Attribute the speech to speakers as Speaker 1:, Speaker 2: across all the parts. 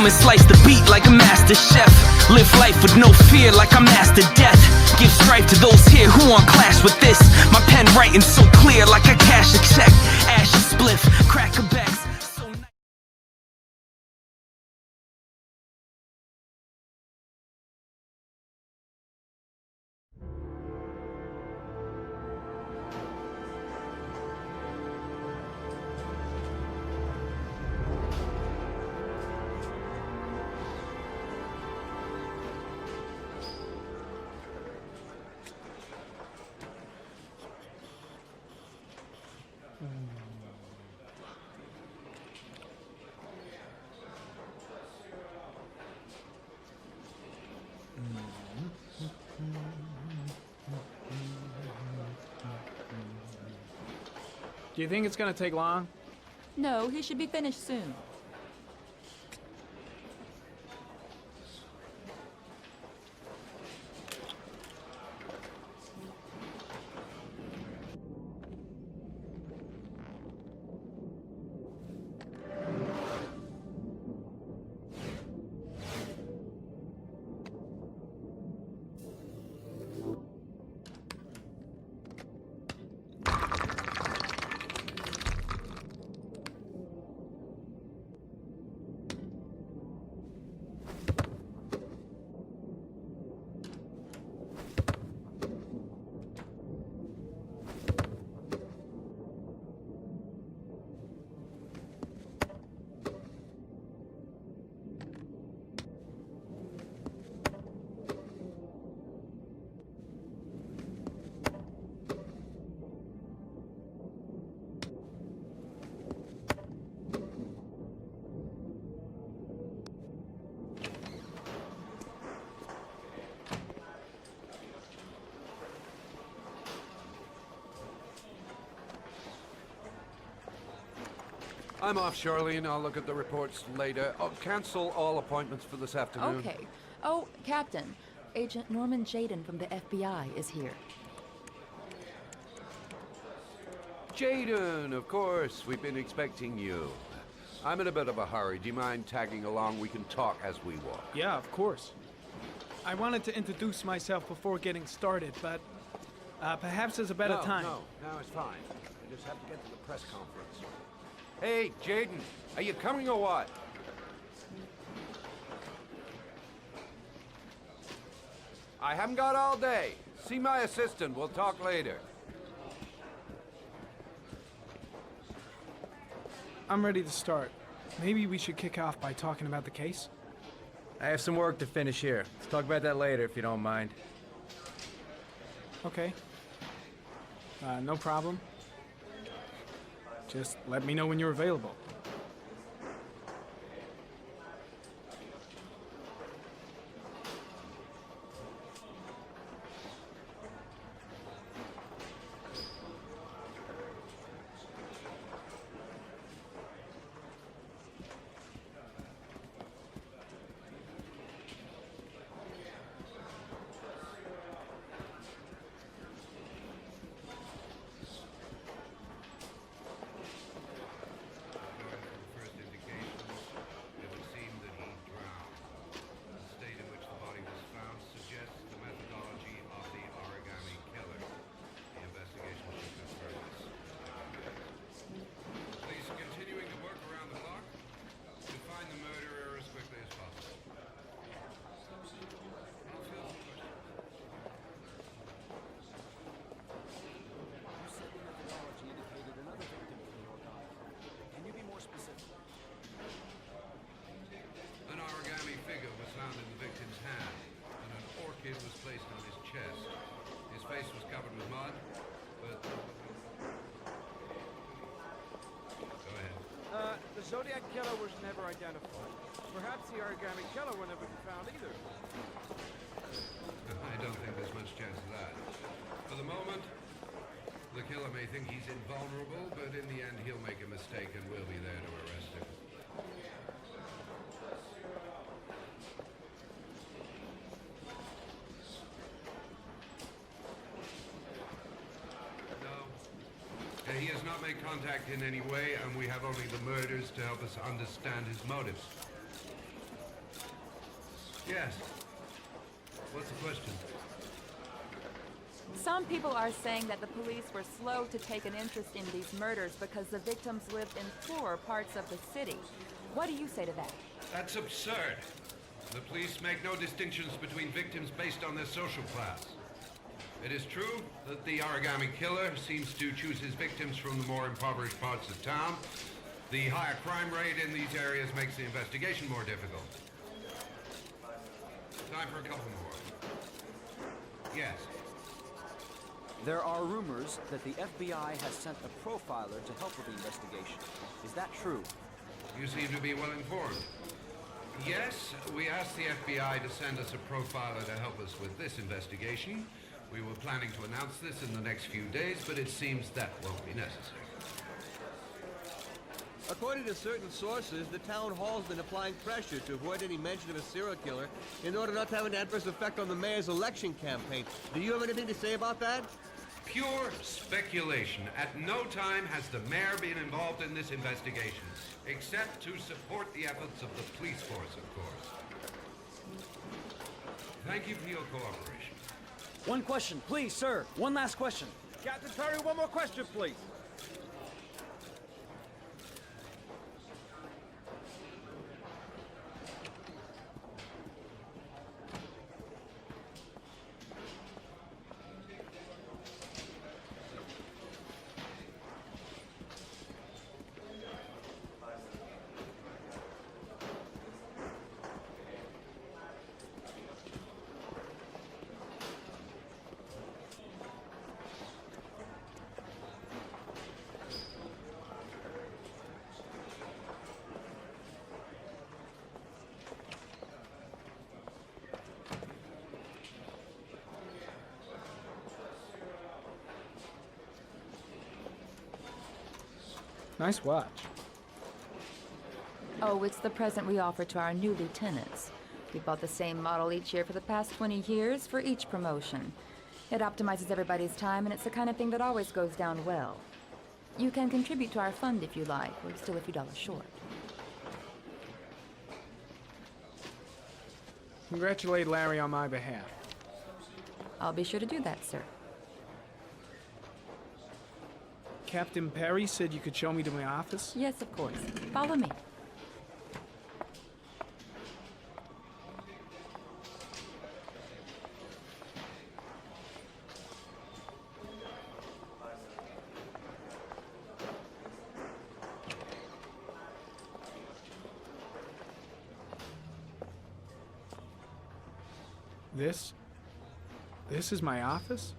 Speaker 1: come and slice the beat like a master chef. Live life with no fear like I'm master death. Give strife to those here who on clash with this. My pen writing so clear like I cash a check. Ash a spliff, crack a becks.
Speaker 2: Do you think it's gonna take long?
Speaker 3: No, he should be finished soon.
Speaker 4: I'm off, Charlene. I'll look at the reports later. Oh, cancel all appointments for this afternoon.
Speaker 3: Okay. Oh, Captain. Agent Norman Jayden from the FBI is here.
Speaker 4: Jayden, of course. We've been expecting you. I'm in a bit of a hurry. Do you mind tagging along? We can talk as we walk.
Speaker 2: Yeah, of course. I wanted to introduce myself before getting started, but perhaps there's a better time.
Speaker 4: No, it's fine. I just have to get to the press conference. Hey, Jayden, are you coming or what? I haven't got all day. See my assistant. We'll talk later.
Speaker 2: I'm ready to start. Maybe we should kick off by talking about the case?
Speaker 5: I have some work to finish here. Let's talk about that later, if you don't mind.
Speaker 2: Okay. No problem. Just let me know when you're available.
Speaker 6: The Zodiac Killer was never identified. Perhaps the Origami Killer will never be found either.
Speaker 4: I don't think there's much chance of that. For the moment, the killer may think he's invulnerable, but in the end he'll make a mistake and we'll be there to arrest him. He has not made contact in any way, and we have only the murders to help us understand his motives. Yes. What's the question?
Speaker 3: Some people are saying that the police were slow to take an interest in these murders because the victims lived in poorer parts of the city. What do you say to that?
Speaker 4: That's absurd. The police make no distinctions between victims based on their social class. It is true that the origami killer seems to choose his victims from the more impoverished parts of town. The higher crime rate in these areas makes the investigation more difficult. Time for a couple more. Yes.
Speaker 7: There are rumors that the FBI has sent a profiler to help with the investigation. Is that true?
Speaker 4: You seem to be well informed. Yes, we asked the FBI to send us a profiler to help us with this investigation. We were planning to announce this in the next few days, but it seems that won't be necessary.
Speaker 6: According to certain sources, the town hall's been applying pressure to avoid any mention of a serial killer in order not to have an adverse effect on the mayor's election campaign. Do you have anything to say about that?
Speaker 4: Pure speculation. At no time has the mayor been involved in this investigation, except to support the efforts of the police force, of course. Thank you for your cooperation.
Speaker 7: One question, please, sir. One last question.
Speaker 6: Captain Perry, one more question, please.
Speaker 2: Nice watch.
Speaker 3: Oh, it's the present we offer to our new lieutenants. We bought the same model each year for the past 20 years for each promotion. It optimizes everybody's time, and it's the kind of thing that always goes down well. You can contribute to our fund if you like. We're still a few dollars short.
Speaker 2: Congratulate Larry on my behalf.
Speaker 3: I'll be sure to do that, sir.
Speaker 2: Captain Perry said you could show me to my office?
Speaker 3: Yes, of course. Follow me.
Speaker 2: This is my office?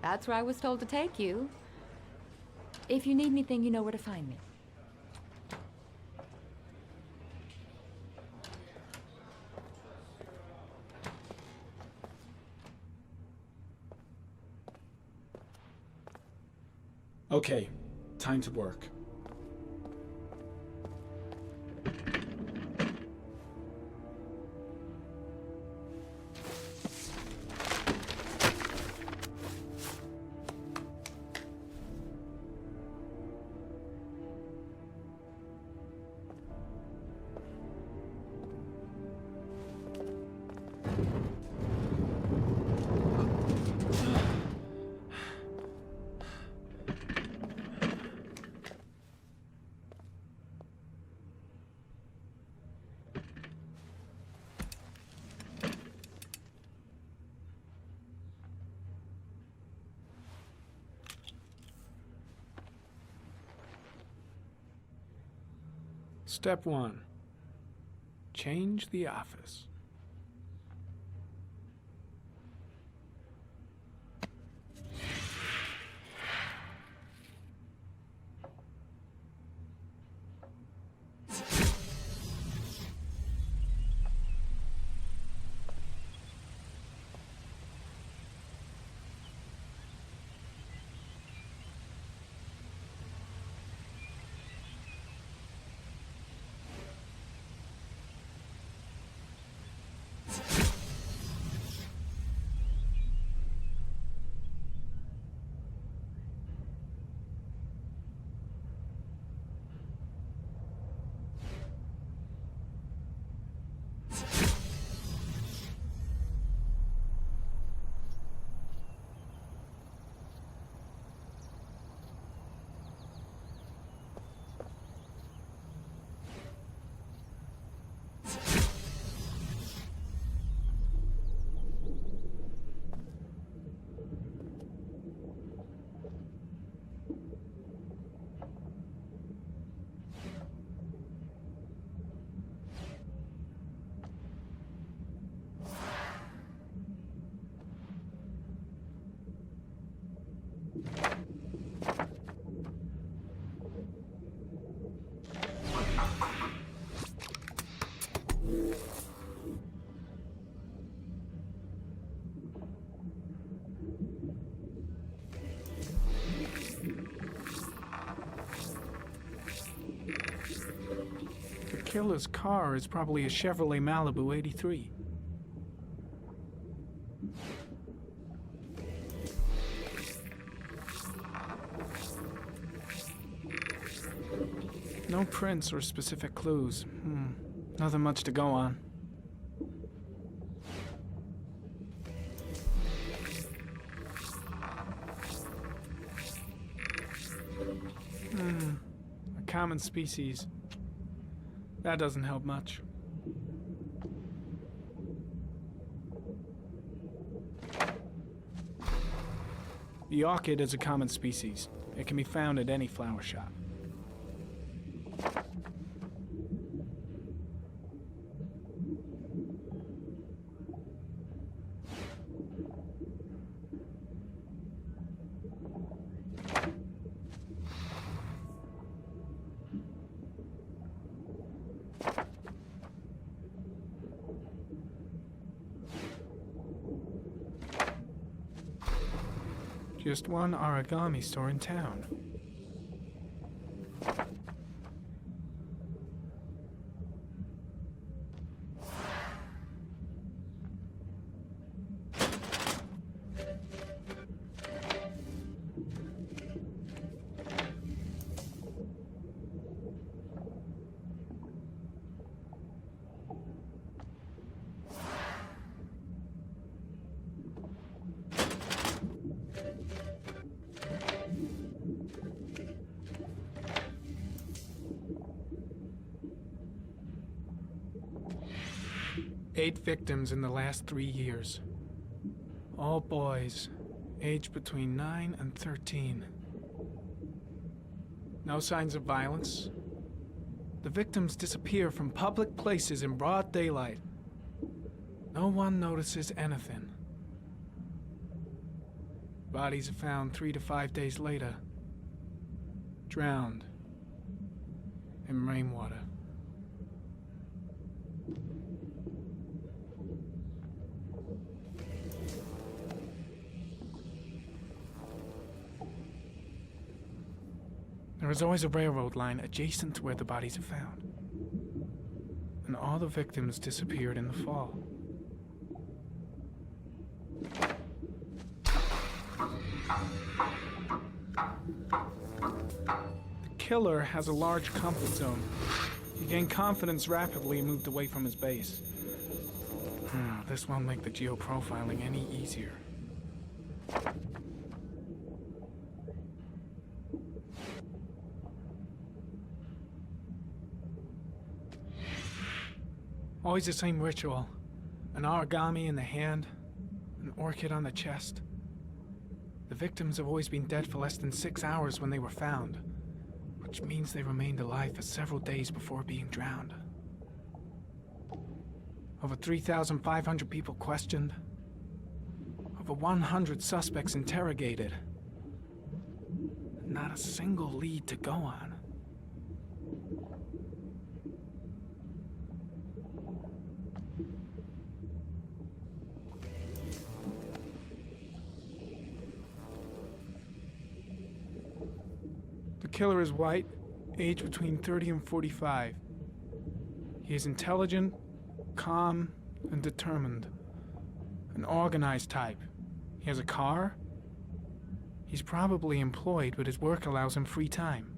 Speaker 3: That's where I was told to take you. If you need anything, you know where to find me.
Speaker 2: Okay, time to work. Step 1. Change the office. killer's car is probably a Chevrolet Malibu 83. No prints or specific clues. Nothing much to go on. A common species. That doesn't help much. The orchid is a common species. It can be found at any flower shop. Just one origami store in town. Eight victims in the last 3 years. All boys, aged between 9 and 13. No signs of violence. The victims disappear from public places in broad daylight. No one notices anything. Bodies are found 3 to 5 days later, drowned in rainwater. There is always a railroad line adjacent to where the bodies are found. And all the victims disappeared in the fall. The killer has a large comfort zone. He gained confidence rapidly and moved away from his base. This won't make the geoprofiling any easier. Always the same ritual. An origami in the hand, an orchid on the chest. The victims have always been dead for less than 6 hours when they were found, which means they remained alive for several days before being drowned. Over 3,500 people questioned. Over 100 suspects interrogated. Not a single lead to go on. The killer is white, aged between 30 and 45. He is intelligent, calm, and determined. An organized type. He has a car. He's probably employed, but his work allows him free time.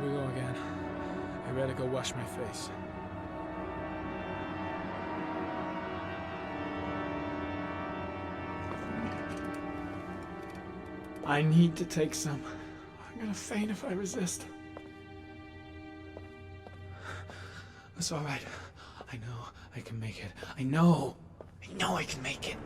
Speaker 2: we go again. I better go wash my face. I need to take some. I'm gonna faint if I resist. It's all right. I know I can make it. I know I can make it.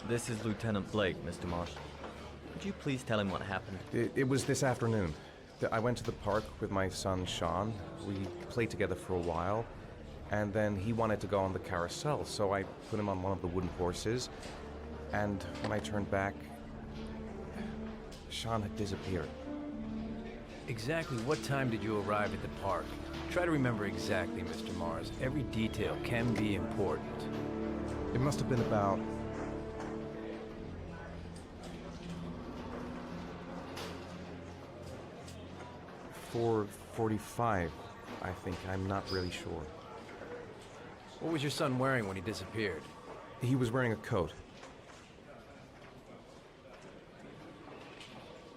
Speaker 8: This is Lieutenant Blake, Mr. Marsh. Could you please tell him what happened?
Speaker 9: It was this afternoon. I went to the park with my son, Sean. We played together for a while, and then he wanted to go on the carousel, so I put him on one of the wooden horses, and when I turned back, Sean had disappeared.
Speaker 5: Exactly what time did you arrive at the park? Try to remember exactly, Mr. Mars. Every detail can be important.
Speaker 9: It must have been about 4:45, I think. I'm not really sure.
Speaker 5: What was your son wearing when he disappeared?
Speaker 9: He was wearing a coat.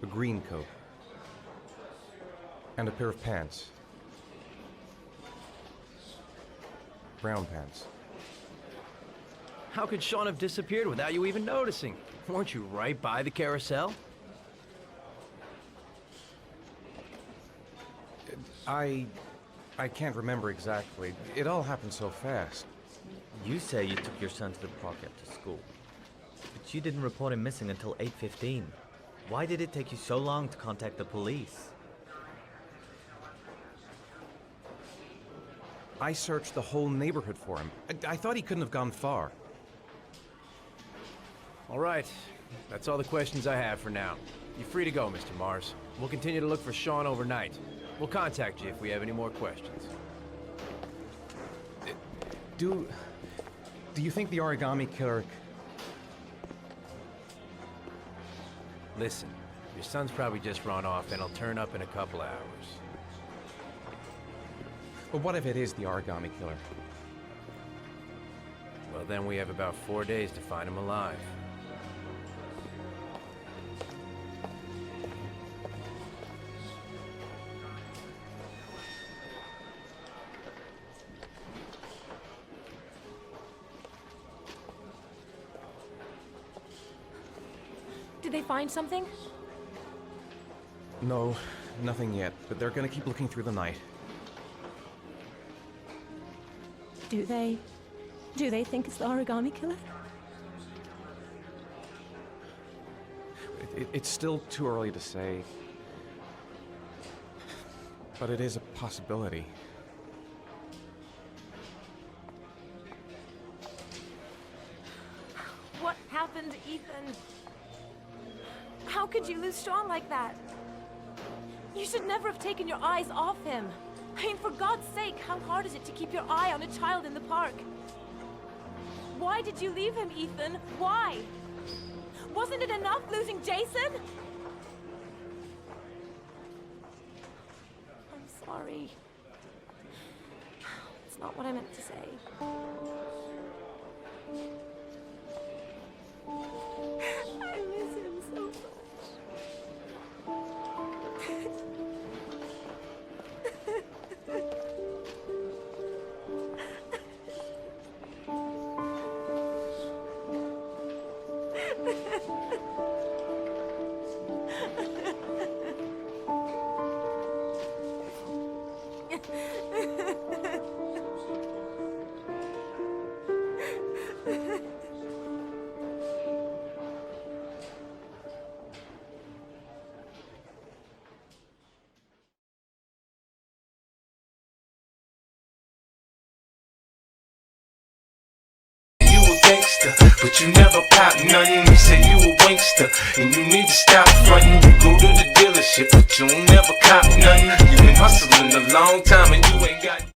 Speaker 9: A green coat. And a pair of pants. Brown pants.
Speaker 5: How could Sean have disappeared without you even noticing? Weren't you right by the carousel?
Speaker 9: I can't remember exactly. It all happened so fast.
Speaker 8: You say you took your son to the park after school, but you didn't report him missing until 8:15. Why did it take you so long to contact the police?
Speaker 9: I searched the whole neighborhood for him. I thought he couldn't have gone far.
Speaker 5: All right. That's all the questions I have for now. You're free to go, Mr. Mars. We'll continue to look for Sean overnight. We'll contact you if we have any more questions.
Speaker 9: Do you think the origami killer...
Speaker 5: Listen, your son's probably just run off and he'll turn up in a couple hours.
Speaker 9: But what if it is the origami killer?
Speaker 5: Well, then we have about 4 days to find him alive.
Speaker 10: Did they find something?
Speaker 9: No, nothing yet, but they're gonna keep looking through the night.
Speaker 10: Do they think it's the origami killer?
Speaker 9: It's still too early to say. But it is a possibility.
Speaker 10: What happened, Ethan? How could you lose Sean like that? You should never have taken your eyes off him. I mean, for God's sake, how hard is it to keep your eye on a child in the park? Why did you leave him, Ethan? Why? Wasn't it enough losing Jason? I'm sorry. It's not what I meant to say. I miss him so much.
Speaker 11: gangster, and you need to stop frontin'. You go to the dealership, but you don't never cop nothing. You been hustling a long time and you ain't got